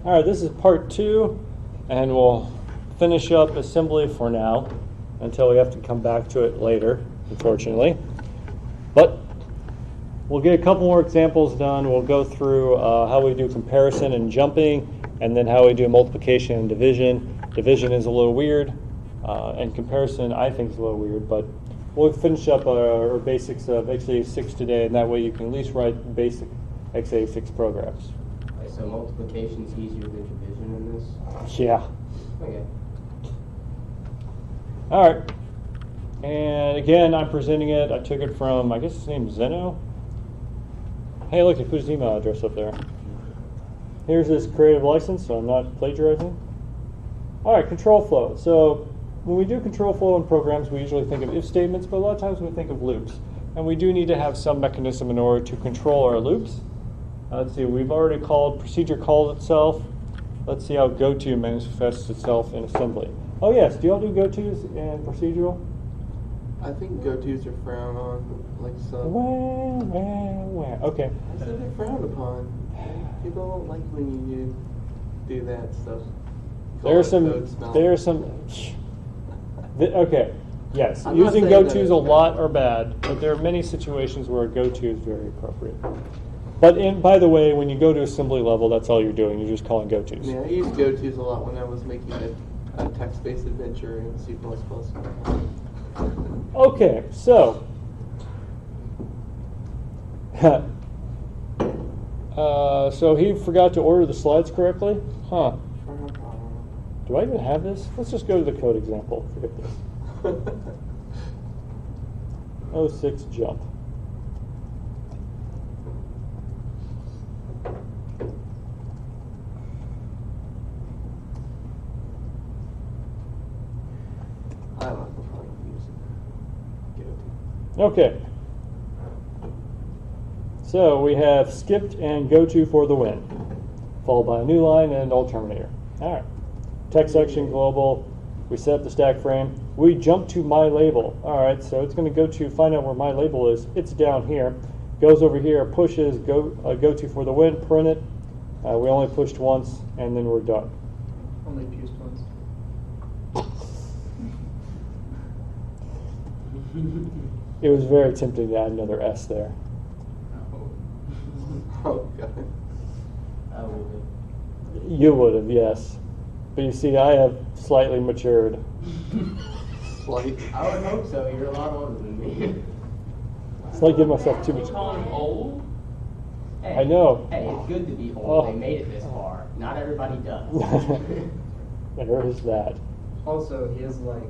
All right, this is part 2, and we'll finish up assembly for now until we have to come back to it later, unfortunately. But we'll get a couple more examples done. We'll go through how we do comparison and jumping, and then how we do multiplication and division. Division is a little weird, and comparison I think is a little weird, but we'll finish up our basics of x86 today, and that way you can at least write basic x86 programs. So multiplication is easier than division in this? Yeah. Okay. All right. And again, I'm presenting it. I took it from, I guess his name's Zeno. Hey, look, he put his email address up there. Here's his creative license, so I'm not plagiarizing. All right, control flow. So when we do control flow in programs, we usually think of if statements, but a lot of times we think of loops. And we do need to have some mechanism in order to control our loops. Let's see, we've already called, procedure called itself. Let's see how goto manifests itself in assembly. Oh yes, do y'all do gotos in procedural? I think go-tos are frowned on, like some. Okay. I said they're frowned upon. People don't like when you do that stuff. Okay, yes, I'm not using saying that go-tos it's a bad. lot are bad, but there are many situations where a go-to is very appropriate. But by the way, when you go to assembly level, that's all you're doing. You're just calling go-tos. Yeah, I used go-tos a lot when I was making a text-based adventure in C++. Okay, so so he forgot to order the slides correctly? Huh. Do I even have this? Let's just go to the code example. Forget this. 06 jump. I'm not probably using go-to. Okay. So we have skipped and go-to for the win, followed by a new line and alt terminator. All right. Text section, global. We set up the stack frame. We jump to my label. All right, so it's going to go to find out where my label is. It's down here. Goes over here, pushes go-to for the win, print it. We only pushed once, and then we're done. Only pushed once. It was very tempting to add another S there. Oh, God. I would. You would have, yes. But you see, I have slightly matured. Slight. I would hope so. You're a lot older than me. It's like giving myself too much. You calling him old? Hey, I know. Hey, it's good to be old. Oh. They made it this far. Not everybody does. There is that. Also, he has like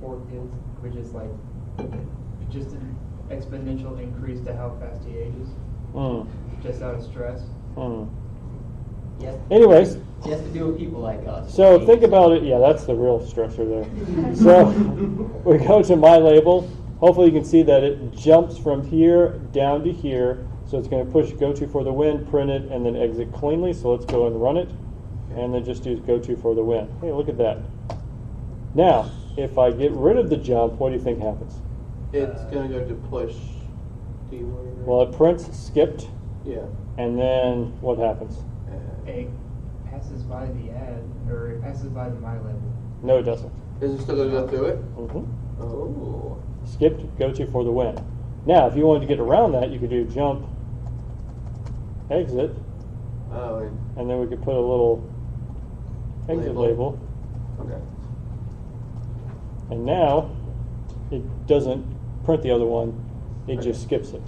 4 kids, which is like just an exponential increase to how fast he ages, just out of stress. Yes. Anyways, He has to deal with people like us. so think about it. Yeah, that's the real stressor there. So we go to my label. Hopefully you can see that it jumps from here down to here. So it's going to push go to for the win, print it, and then exit cleanly. So let's go and run it. And then just use go to for the win. Hey, look at that. Now, if I get rid of the jump, what do you think happens? It's going to go to push. Well, it prints skipped, Yeah. and then what happens? It passes by the ad, or it passes by the my level. No, it doesn't. Is it still going to go through it? Mm-hmm. Oh. Skipped, go to for the win. Now, if you wanted to get around that, you could do jump, exit, Oh, and then we could put a little exit label. okay. And now, it doesn't print the other one, it just skips it.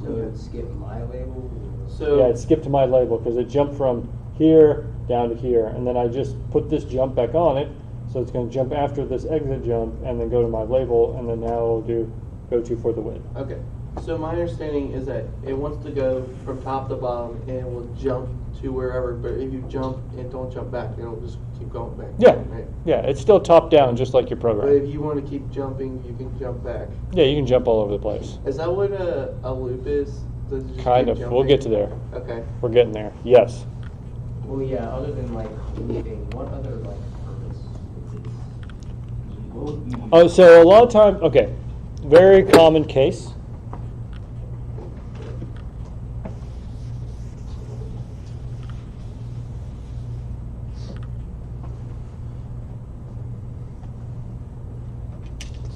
So it would skip my label? So Yeah, it skipped to my label because it jumped from here down to here, and then I just put this jump back on it, so it's going to jump after this exit jump, and then go to my label, and then now it'll do go to for the win. okay. So my understanding is that it wants to go from top to bottom and it will jump to wherever. But if you jump and don't jump back, it'll just keep going back. Yeah, Right? yeah, it's still top down, just like your But program. if you want to keep jumping, you can jump back. Yeah, you can jump all over the place. Is that what a loop is? Does it just Kind keep of. We'll jumping? get to there. Okay. We're getting there. Yes. Well, yeah, other than like anything, what other like purpose is this? What would be- Oh, so a lot of times, okay, very common case.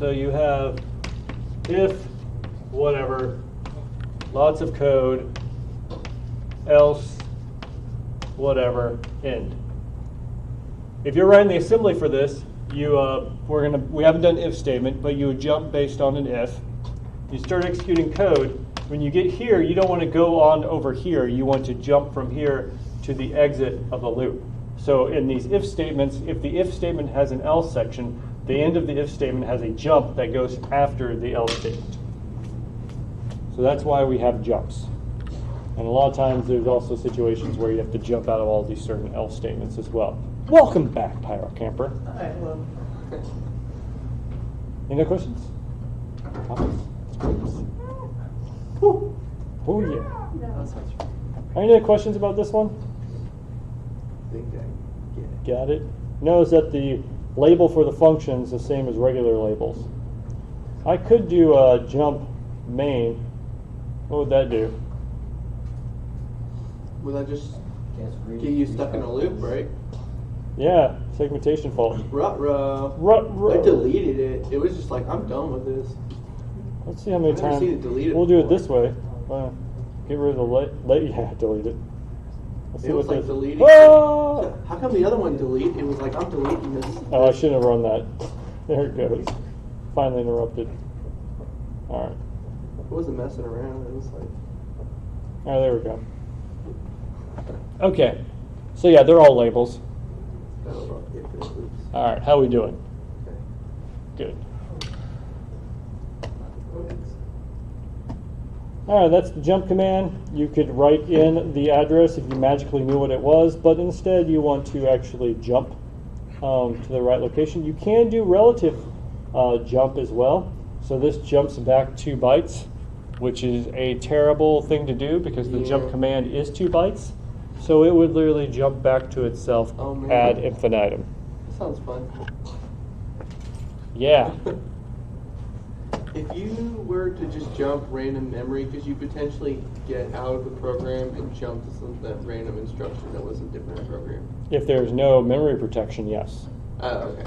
So you have if, whatever, lots of code, else, whatever, end. If you're writing the assembly for this, we haven't done if statement, but you would jump based on an if. You start executing code. When you get here, you don't want to go on over here. You want to jump from here to the exit of the loop. So in these if statements, if the if statement has an else section, the end of the if statement has a jump that goes after the else statement. So that's why we have jumps. And a lot of times there's also situations where you have to jump out of all these certain else statements as well. Welcome back, Pyro Camper. Hi, hello. Any other questions? Comments? Whew. Oh yeah. That sounds right. Any other questions about this one? I think I get it. Got it. Notice that the label for the function is the same as regular labels. I could do a jump main. What would that do? Will that just Just get you stuck in a loop, right? Yeah, segmentation fault. Ruh-roh. Ruh-roh. I deleted it. It was just like, I'm done with this. Let's see how many I've never times. seen it deleted We'll do it before. this way. Get rid of the yeah, delete it. Let's see It was what like this. deleting. Ah! How come the other one delete? It was like, I'm deleting this. Oh, I shouldn't have run that. There it goes. Finally interrupted. All right. It wasn't messing around. It was like, All right, there we go. Okay. So yeah, they're all labels. that was all infinite loops. All right, how we doing? Okay. Good. All right, that's the jump command. You could write in the address if you magically knew what it was, but instead you want to actually jump to the right location. You can do relative jump as well. So this jumps back 2 bytes, which is a terrible thing to do because the jump Yeah. command is 2 bytes. So it would literally jump back to itself Oh, man. ad infinitum. That sounds fun. Yeah. If you were to just jump random memory, could you potentially get out of the program and jump to that random instruction that was a different program? If there's no memory protection, yes. Oh, okay.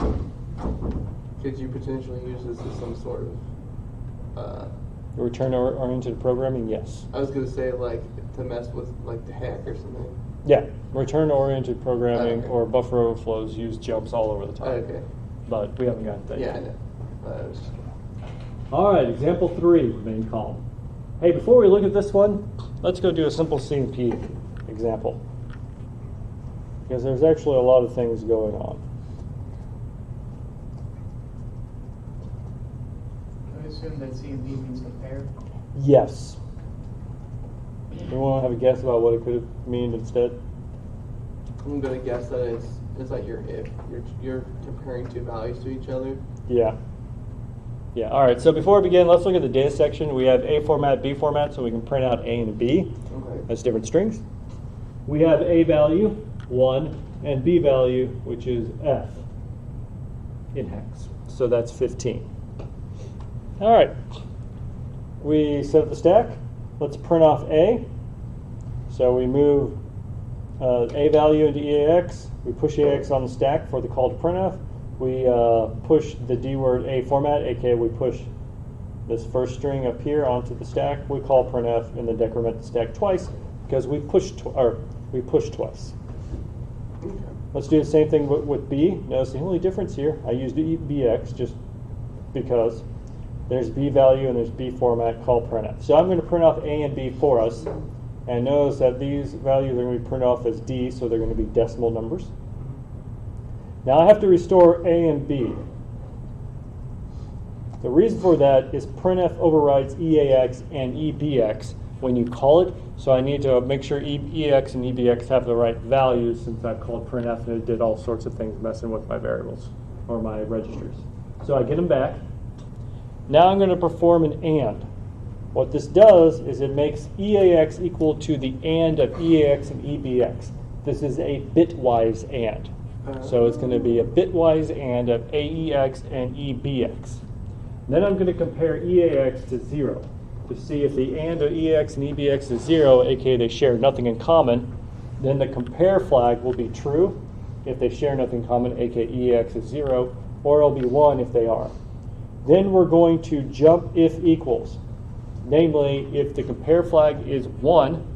Could you potentially use this as some sort of, Return-oriented programming, yes. I was going to say like to mess with like the hack or something. Yeah, return-oriented programming Okay. or buffer overflows use jumps all over the time. Okay. But we haven't gotten to that Yeah, I yet. know. I was just- All right, example 3, main column. Hey, before we look at this one, let's go do a simple CMP example. Because there's actually a lot of things going on. I assume that CMP means compare. Yes. You want to have a guess about what it could have meant instead? I'm going to guess that it's like your if. You're comparing 2 values to each other. Yeah. Yeah, all right, so before we begin, let's look at the data section. We have A format, B format, so we can print out A and B Okay. as different strings. We have A value, 1, and B value, which is F in hex. So that's 15. All right, we set up the stack. Let's print off A. So we move A value into EAX. We push EAX on the stack for the call to printf. We push the D word A format, aka we push this first string up here onto the stack. We call printf and then decrement the stack twice because we push twice. Okay. Let's do the same thing with B. Notice the only difference here, I used BX just because there's B value and there's B format, call printf. So I'm going to print off A and B for us. And notice that these values are going to be printed off as D, so they're going to be decimal numbers. Now I have to restore A and B. The reason for that is printf overrides EAX and EBX when you call it, so I need to make sure EAX and EBX have the right values since I've called printf and it did all sorts of things messing with my variables or my registers. So I get them back. Now I'm going to perform an AND. What this does is it makes EAX equal to the AND of EAX and EBX. This is a bitwise AND. So it's going to be a bitwise AND of AEX and EBX. Then I'm going to compare EAX to 0 to see if the AND of EAX and EBX is 0, aka they share nothing in common. Then the compare flag will be true if they share nothing in common, aka EAX is 0, or it'll be 1 if they are. Then we're going to jump if equals. Namely, if the compare flag is 1,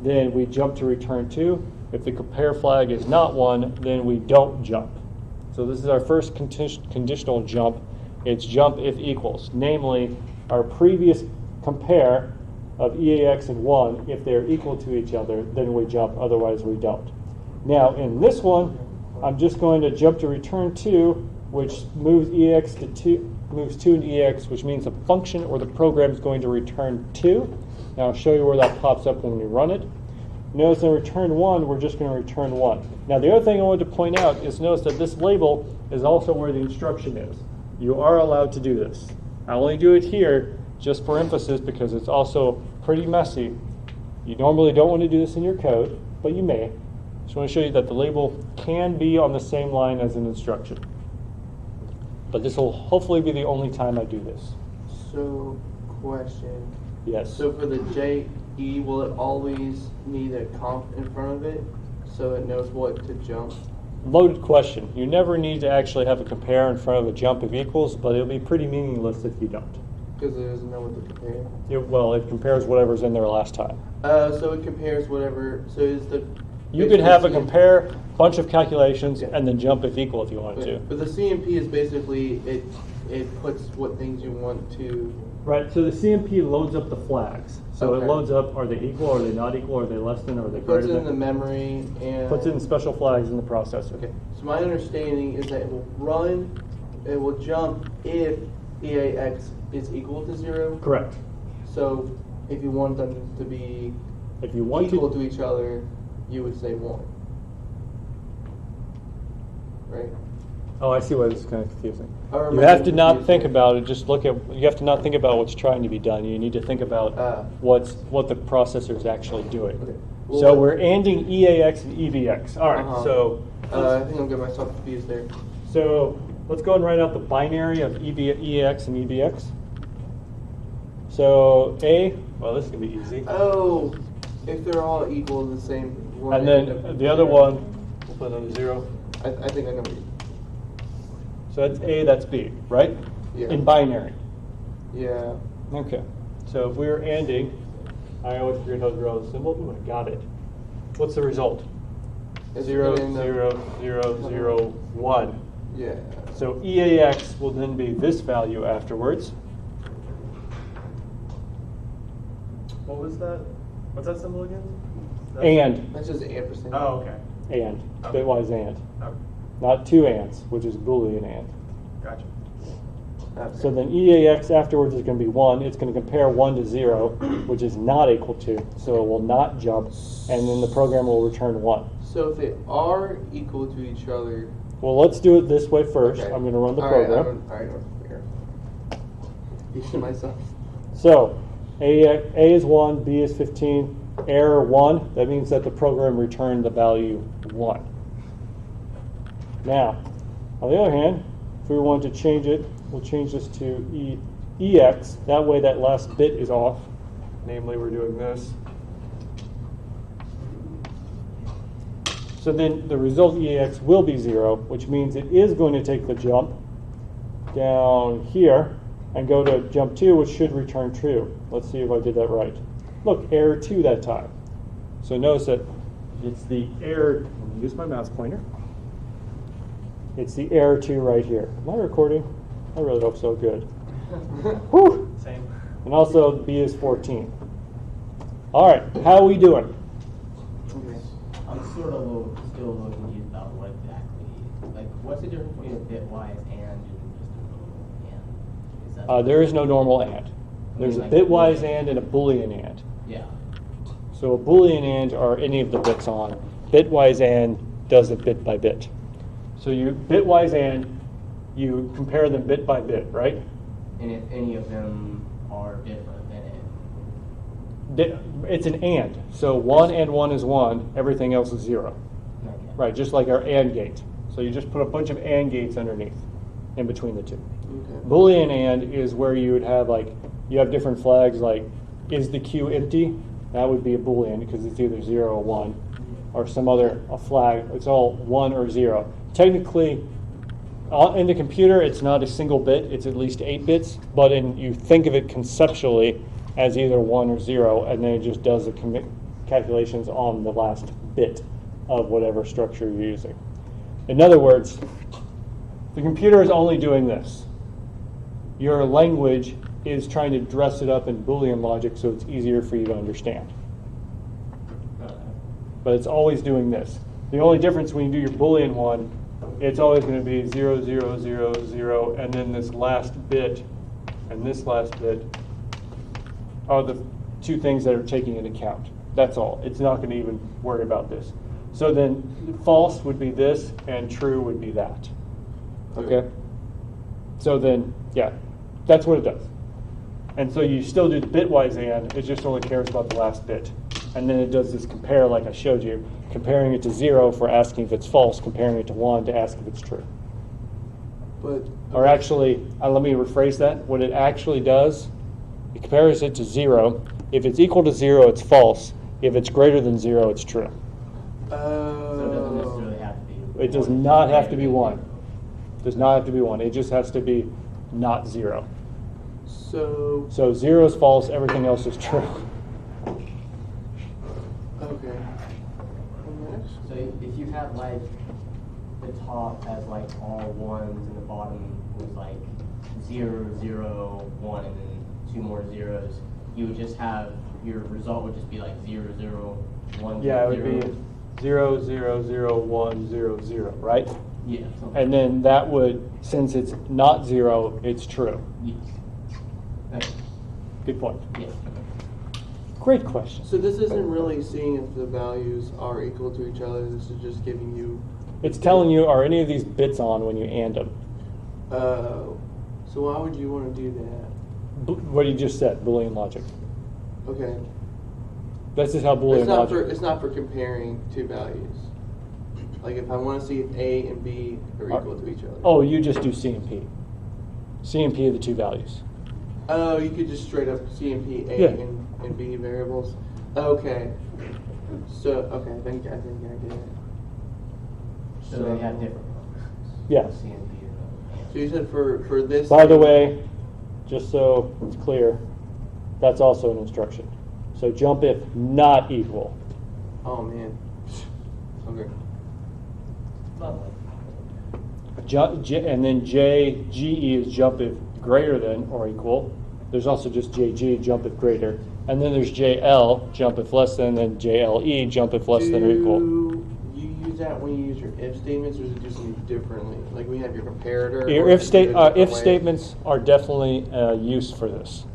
then we jump to return 2. If the compare flag is not 1, then we don't jump. So this is our first conditional jump. It's jump if equals. Namely, our previous compare of EAX and 1, if they're equal to each other, then we jump, otherwise we don't. Now in this one, I'm just going to jump to return 2, which moves EAX to 2, moves 2 into EAX, which means the function or the program is going to return 2. Now I'll show you where that pops up when we run it. Notice in return 1, we're just going to return 1. Now the other thing I wanted to point out is notice that this label is also where the instruction is. You are allowed to do this. I only do it here just for emphasis because it's also pretty messy. You normally don't want to do this in your code, but you may. Just want to show you that the label can be on the same line as an instruction. But this will hopefully be the only time I do this. So, question. Yes. So for the JE, will it always need a comp in front of it so it knows what to jump? Loaded question. You never need to actually have a compare in front of a jump if equals, but it'll be pretty meaningless if you don't. Because it doesn't know what to compare. Well, it compares whatever's in there last time. So it compares whatever. So is the You could have a CMP compare, bunch of calculations, Yeah. and then jump if equal if you wanted Okay. to. But the CMP is basically it puts what things you want to. Right, so the CMP loads up the flags. So Okay. it loads up, are they equal, are they not equal, are they less than, are they Puts greater it in the than? memory and Puts it in special flags in the processor. Okay. So my understanding is that it will run, it will jump if EAX is equal to 0. Correct. So if you want them to be If you want equal to, to each other, you would say 1. Right? oh, I see why this is kind of confusing. Or You am I have to getting not confused think here? about it, just look at, you have to not think about what's trying to be done. You need to think about what the processor is actually doing. Okay. So Well, we're ANDing EAX and EBX. All right, Uh-huh. so I think I'm getting myself confused there. So let's go and write out the binary of EAX and EBX. So A, well, this is going to be easy. Oh, if they're all equal to the same one. And end up then the other one, we'll put on 0. I think I know what you. So that's A, that's B, right? Yeah. In binary. Yeah. Okay. So if we were ANDing, I always forget how to draw the symbol. Ooh, I got it. What's the result? It's 0, gonna end up- 0, 0, 0, 1. Yeah. So EAX will then be this value afterwards. What was that? What's that symbol again? And, That's just ampersand. Oh, okay. and, Okay. bitwise and. Okay. Not two ands, which is Boolean and. Gotcha. Okay. So then EAX afterwards is going to be 1. It's going to compare 1 to 0, which is not equal to, so it will not jump, and then the program will return 1. So if they are equal to each other. Well, let's do it this way first. Okay. I'm going to run the All right, program. all right, here. Confusing myself. So A is 1, B is 15, error 1. That means that the program returned the value 1. Now, on the other hand, if we want to change it, we'll change this to EX. That way that last bit is off. Namely, we're doing this. So then the result EAX will be 0, which means it is going to take the jump down here and go to jump 2, which should return true. Let's see if I did that right. Look, error 2 that time. So notice that it's the error, let me use my mouse pointer. It's the error 2 right here. Am I recording? I really hope so. Good. Whew. Same. And also B is 14. All right, how are we doing? Okay. I'm sort of still a little confused about what exactly, like, what's the difference between a bitwise and just a normal and? Is that There is no normal AND. There's a Like bitwise Boolean. AND and a Boolean AND. Yeah. So a Boolean AND are any of the bits on. Bitwise AND does it bit by bit. So you bitwise AND, you compare them bit by bit, right? And if any of them are different, then it. It's an AND. So 1 and 1 is 1. Everything else is 0. Okay. Right, just like our AND gate. So you just put a bunch of AND gates underneath, in between the two. Okay. Boolean AND is where you would have you have different flags like, is the queue empty? That would be a Boolean because it's either 0 or 1. Or some other a flag, it's all 1 or 0. Technically, In the computer, it's not a single bit, it's at least 8 bits, but you think of it conceptually as either 1 or 0, and then it just does the calculations on the last bit of whatever structure you're using. In other words, the computer is only doing this. Your language is trying to dress it up in Boolean logic so it's easier for you to understand. But it's always doing this. The only difference when you do your Boolean one, it's always going to be 0, 0, 0, 0, and then this last bit and this last bit are the two things that are taking into account. That's all. It's not going to even worry about this. So then false would be this, and true would be that. Okay? So then, yeah, that's what it does. And so you still do the bitwise and, it just only cares about the last bit. And then it does this compare like I showed you, comparing it to 0 for asking if it's false, comparing it to 1 to ask if it's true. But Or actually, let me rephrase that. What it actually does, it compares it to 0. If it's equal to 0, it's false. If it's greater than 0, it's true. So it doesn't necessarily have to be. It does not have to be 1. It does not have to be 1. It just has to be not 0. So So 0 is false, everything else is true. okay. So if you have like the top has like all ones and the bottom was like 0, 0, 1, and then 2 more zeros, you would just have your result would just be like 0, 0, 1, Yeah, it 0. would be 0, 0, 0, 1, 0, 0, right? Yeah. something And then that would, since it's not 0, it's true. Yes. Okay. Good point. Yes. Great question. So this isn't really seeing if the values are equal to each other. This is just giving you. It's telling you, are any of these bits on when you AND them? So why would you want to do that? What you just said, Boolean logic. Okay. This is how Boolean logic. It's not for comparing two values. Like if I want to see if A and B are equal to each other. Oh, you just do C and P. C and P are the two values. Oh, you could just straight up C and P, A Yeah. and B variables. Okay. So okay, I think I get it. So they have different functions. Yeah. C and P and So you said for this. By the way, just so it's clear, that's also an instruction. So jump if not equal. Oh man. Okay. Lovely. And then JGE is jump if greater than or equal. There's also just JG, jump if greater. And then there's JL, jump if less than, and JLE, jump if less than or equal. Do you use that when you use your if statements, or is it do something differently? Like we have your comparator. Your or if, is it a different if way? statements are definitely used for this.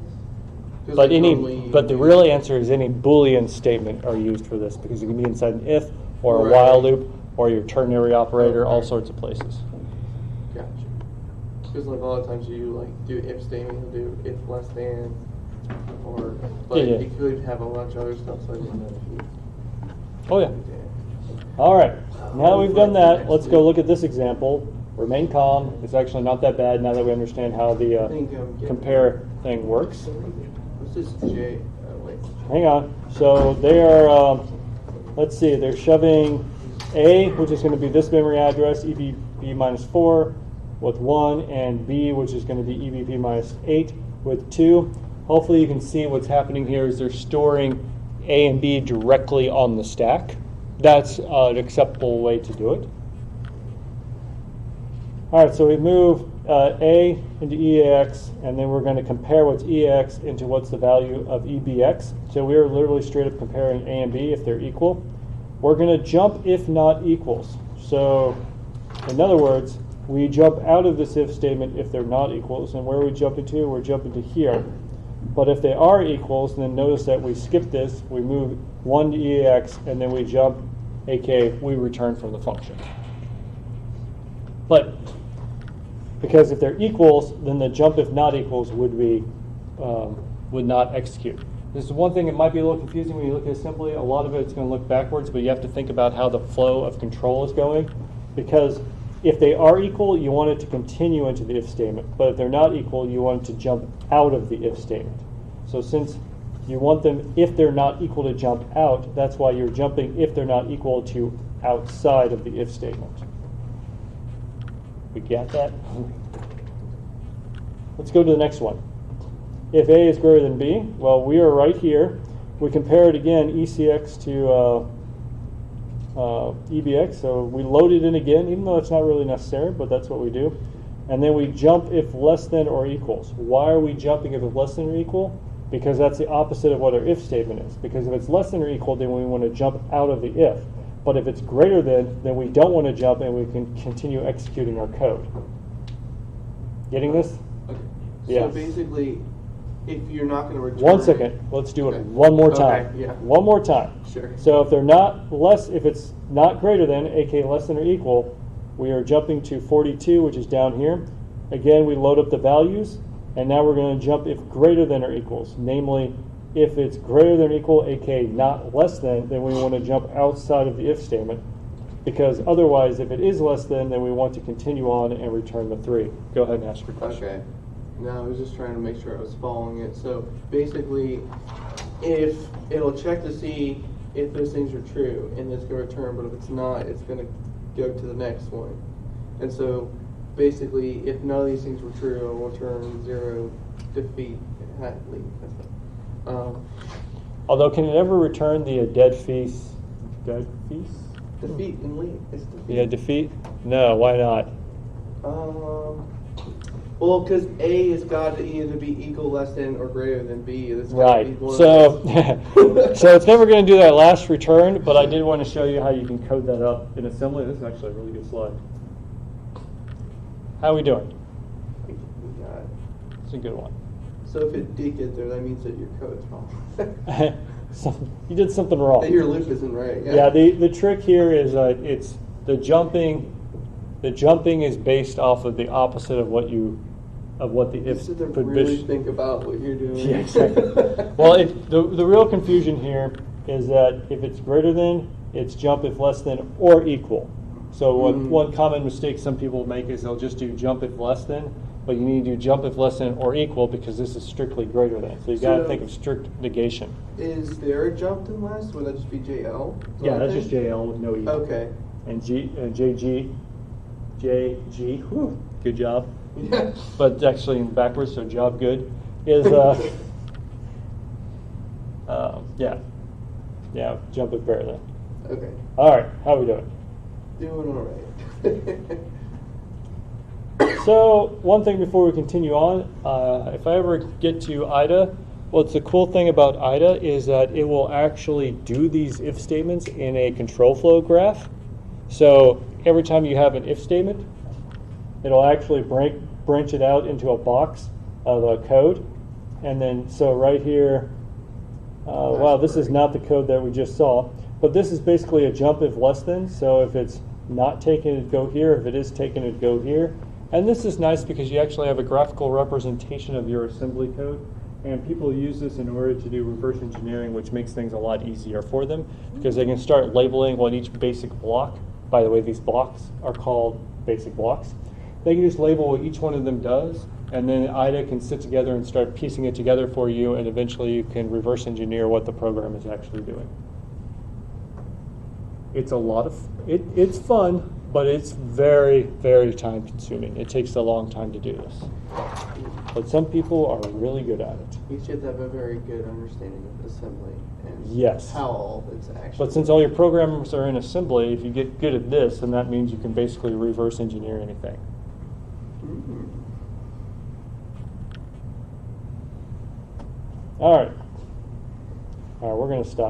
'Cause But like normally but the you- real answer is any Boolean statement are used for this because it can be inside an if or a Right. while loop or your ternary operator, all Okay. sorts of places. Gotcha. Because like a lot of times you like do if statement, you'll do if less than, or but Yeah, yeah. you could have a bunch of other stuff. So I didn't know if you. Oh yeah. All right. Now that we've done that, let's go look at this example. Remain calm. It's actually not that bad now that we understand how the I think I'm getting compare thing works. What's this J? Wait. Hang on. So they are, let's see, they're shoving A, which is going to be this memory address, EBP minus 4 with 1, and B, which is going to be EBP minus 8 with 2. Hopefully you can see what's happening here is they're storing A and B directly on the stack. That's an acceptable way to do it. All right, so we move A into EAX, and then we're going to compare what's EAX into what's the value of EBX. So we are literally straight up comparing A and B if they're equal. We're going to jump if not equals. So in other words, we jump out of this if statement if they're not equals, and where are we jumping to? We're jumping to here. But if they are equals, then notice that we skip this, we move 1 to EAX, and then we jump, aka we return from the function. But because if they're equals, then the jump if not equals would be would not execute. This is one thing that might be a little confusing when you look at it simply. A lot of it's going to look backwards, but you have to think about how the flow of control is going. Because if they are equal, you want it to continue into the if statement. But if they're not equal, you want it to jump out of the if statement. So since you want them, if they're not equal, to jump out, that's why you're jumping if they're not equal to outside of the if statement. We got that? Let's go to the next one. If A is greater than B, well, we are right here. We compare it again, ECX to EBX, so we load it in again, even though it's not really necessary, but that's what we do. And then we jump if less than or equals. Why are we jumping if it's less than or equal? Because that's the opposite of what our if statement is. Because if it's less than or equal, then we want to jump out of the if. But if it's greater than, then we don't want to jump and we can continue executing our code. Getting this? Okay. Yeah. So basically, if you're not going to return... 1 second. Let's do it Okay. one more time. Okay, yeah. One more time. Sure. So if they're not less, if it's not greater than, aka less than or equal, we are jumping to 42, which is down here. Again, we load up the values, and now we're going to jump if greater than or equals. Namely, if it's greater than or equal, aka not less than, then we want to jump outside of the if statement. Because otherwise, if it is less than, then we want to continue on and return the 3. Go ahead and ask your question. Okay. No, I was just trying to make sure I was following it. So basically, if it'll check to see if those things are true, and it's going to return, but if it's not, it's going to go to the next one. And so basically, if none of these things were true, it'll return 0, defeat, leave. Although, can it ever return the dead feast? Dead feast? Defeat and leave. It's defeat. Yeah, defeat? No, why not? Well, because A has got to either be equal, less than, or greater than B. It's gotta Right. be one of So, those. so it's never going to do that last return, but I did want to show you how you can code that up in assembly. This is actually a really good slide. How are we doing? We got it. It's a good one. So if it did get there, that means that your code's wrong. So you did something wrong. That your loop isn't right. Yeah, the trick here is it's the jumping. The jumping is based off of the opposite of what the You if sit there and provision. really think about what you're doing. Yeah, exactly. Well, the real confusion here is that if it's greater than, it's jump if less than or equal. So one common mistake some people make is they'll just do jump if less than, but you need to do jump if less than or equal because this is strictly greater than. So you got to So- think of strict negation. Is there a jump and less? Would that just be JL? Yeah, that's just JL with no E. Okay. And JG. Whew, good job. Yeah. But it's actually backwards, so job good, is, yeah, jump it greater than. Okay. All right, how are we doing? Doing all right. So one thing before we continue on, if I ever get to IDA, what's the cool thing about IDA is that it will actually do these if statements in a control flow graph. So every time you have an if statement, it'll actually branch it out into a box of code. And then, so right here, wow, this is not the code that we just saw, but this is basically a jump if less than. So if it's not taken, it'd go here. If it is taken, it'd go here. And this is nice because you actually have a graphical representation of your assembly code. And people use this in order to do reverse engineering, which makes things a lot easier for them because they can start labeling what each basic block, by the way, these blocks are called basic blocks. They can just label what each one of them does, and then IDA can sit together and start piecing it together for you, and eventually you can reverse engineer what the program is actually doing. It's a lot of, it's fun, but it's very, very time consuming. It takes a long time to do this. But some people are really good at it. You should have a very good understanding of assembly and Yes. how all it's actually. But since all your programs are in assembly, if you get good at this, then that means you can basically reverse engineer anything. Mm. All right. All right, we're going to stop.